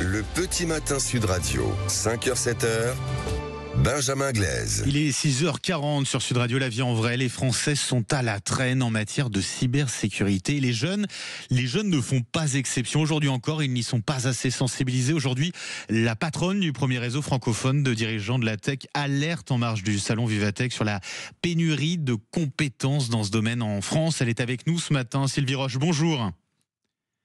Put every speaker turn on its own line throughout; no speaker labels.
Le petit matin Sud Radio, 5h-7h, Benjamin Glaise.
Il est 6h40 sur Sud Radio, la vie en vrai. Les Français sont à la traîne en matière de cybersécurité. Les jeunes ne font pas exception. Aujourd'hui encore, ils n'y sont pas assez sensibilisés. Aujourd'hui, la patronne du premier réseau francophone de dirigeants de la tech alerte en marge du salon Vivatech sur la pénurie de compétences dans ce domaine en France. Elle est avec nous ce matin. Sylvie Roche, bonjour.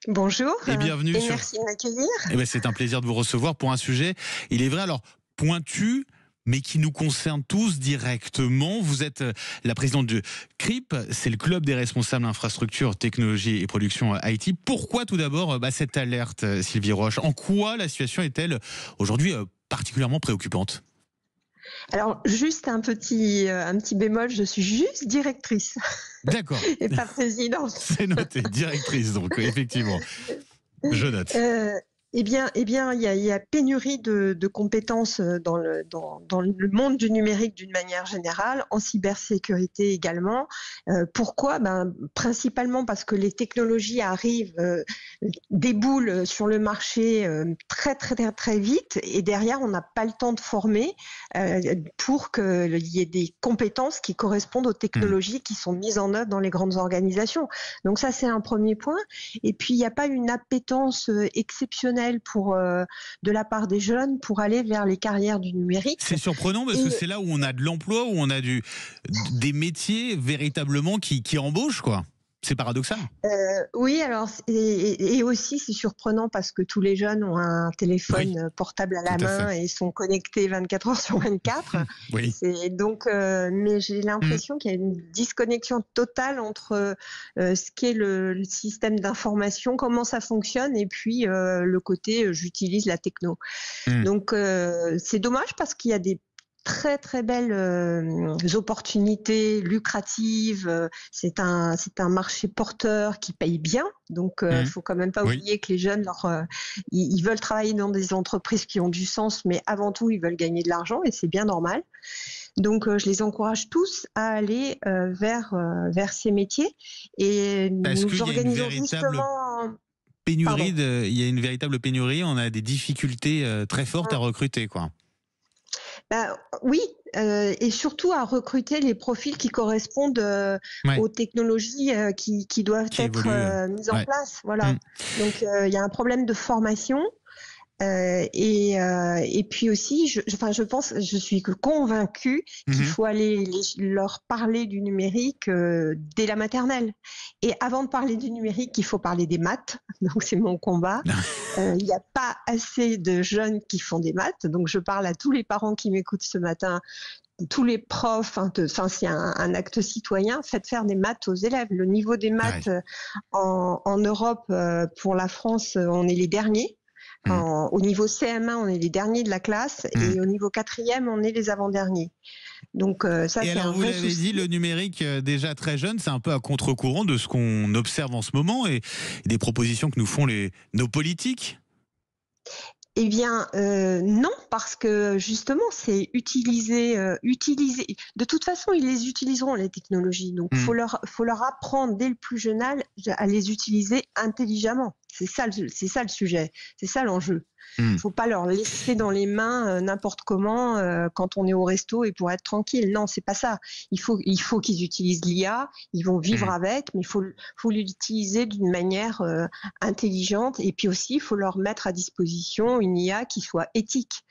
Bonjour
et bienvenue.
Merci de m'accueillir.
C'est un plaisir de vous recevoir pour un sujet, il est vrai, alors pointu, mais qui nous concerne tous directement. Vous êtes la présidente du CRIP, c'est le club des responsables infrastructure, technologie et production IT. Pourquoi tout d'abord cette alerte, Sylvie Roche? En quoi la situation est-elle aujourd'hui particulièrement préoccupante?
Alors, juste un petit bémol, je suis juste directrice.
D'accord.
Et pas présidente.
C'est noté, directrice, donc effectivement. Je note.
Eh bien, il y a pénurie de compétences dans le monde du numérique d'une manière générale, en cybersécurité également. Pourquoi ? Principalement parce que les technologies arrivent, déboulent sur le marché très très très très vite, et derrière on n'a pas le temps de former pour qu'il y ait des compétences qui correspondent aux technologies qui sont mises en œuvre dans les grandes organisations. Donc ça, c'est un premier point. Et puis il n'y a pas une appétence exceptionnelle de la part des jeunes pour aller vers les carrières du numérique.
C'est surprenant parce que c'est là où on a de l'emploi, où on a des métiers véritablement qui embauchent, quoi. C'est paradoxal.
Oui, alors et aussi c'est surprenant parce que tous les jeunes ont un téléphone portable à la main et sont connectés 24 heures sur 24.
Oui.
Donc, mais j'ai l'impression qu'il y a une disconnexion totale entre ce qu'est le système d'information, comment ça fonctionne, et puis le côté j'utilise la techno. Donc c'est dommage parce qu'il y a des très très belles opportunités lucratives. C'est un marché porteur qui paye bien. Donc faut quand même pas oublier que les jeunes ils veulent travailler dans des entreprises qui ont du sens, mais avant tout ils veulent gagner de l'argent, et c'est bien normal. Donc je les encourage tous à aller vers ces métiers, et nous organisons justement
pénurie il y a une véritable pénurie, on a des difficultés très fortes à recruter, quoi.
Oui, et surtout à recruter les profils qui correspondent aux technologies qui doivent être mises en place. Voilà. Donc il y a un problème de formation. Et puis aussi, je suis convaincue qu'il faut aller leur parler du numérique dès la maternelle. Et avant de parler du numérique, il faut parler des maths. Donc c'est mon combat. Il n'y a pas assez de jeunes qui font des maths. Donc je parle à tous les parents qui m'écoutent ce matin, tous les profs. C'est un acte citoyen. Faites faire des maths aux élèves. Le niveau des maths en Europe, pour la France, on est les derniers. Au niveau CM1, on est les derniers de la classe, et au niveau 4e, on est les avant-derniers. Donc ça, c'est un vrai souci. Et alors, vous l'avez
dit, le numérique, déjà très jeune, c'est un peu à contre-courant de ce qu'on observe en ce moment et des propositions que nous font nos politiques.
Eh bien, non, parce que justement, c'est utiliser. De toute façon, ils les utiliseront, les technologies. Donc, faut leur apprendre dès le plus jeune âge à les utiliser intelligemment. C'est ça le sujet. C'est ça l'enjeu. Il ne faut pas leur laisser dans les mains n'importe comment quand on est au resto et pour être tranquille. Non, c'est pas ça. Il faut qu'ils utilisent l'IA. Ils vont vivre avec, mais il faut l'utiliser d'une manière intelligente. Et puis aussi, il faut leur mettre à disposition une IA qui soit éthique.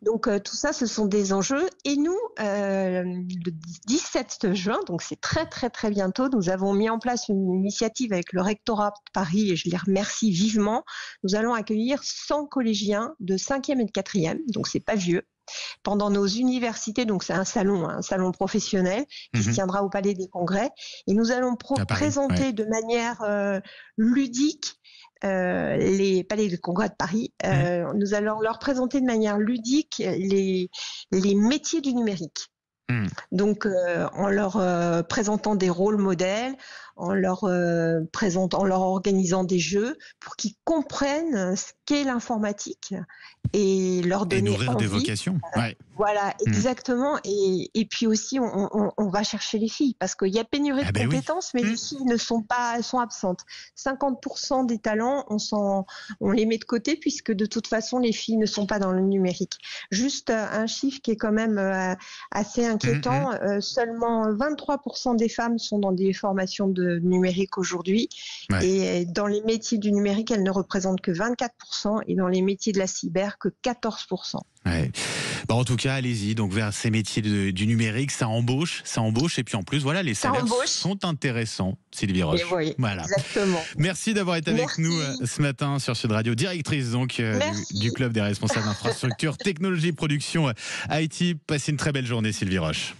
Donc tout ça, ce sont des enjeux. Et nous, le 17 juin, donc c'est très très très bientôt, nous avons mis en place une initiative avec le rectorat de Paris, et je les remercie vivement. Nous allons accueillir 100 collégiens de 5e et de 4e, donc c'est pas vieux, pendant nos universités. Donc c'est un salon professionnel qui se tiendra au Palais des Congrès, et nous allons présenter de manière ludique les palais de congrès de Paris. Nous allons leur présenter de manière ludique les métiers du numérique. Donc en leur présentant des rôles modèles, en leur présentant, en leur organisant des jeux pour qu'ils comprennent ce qu'est l'informatique et leur donner
nourrir
envie.
des vocations. Ouais.
Voilà, exactement. Et puis aussi, on va chercher les filles parce qu'il y a pénurie de compétences, mais les filles elles sont absentes. 50% des talents, on les met de côté puisque de toute façon, les filles ne sont pas dans le numérique. Juste un chiffre qui est quand même assez inquiétant. Seulement 23% des femmes sont dans des formations de numérique aujourd'hui. Ouais. Et dans les métiers du numérique, elles ne représentent que 24%. Et dans les métiers de la cyber, que 14%.
Ouais. Bon, en tout cas, allez-y donc vers ces métiers du numérique, ça embauche, et puis en plus, voilà, les salaires sont intéressants. Sylvie Roche.
Oui, voilà. Exactement.
Merci d'avoir été avec nous ce matin sur Sud Radio, directrice donc du club des responsables d'infrastructures, technologie, production, IT. Passez une très belle journée, Sylvie Roche.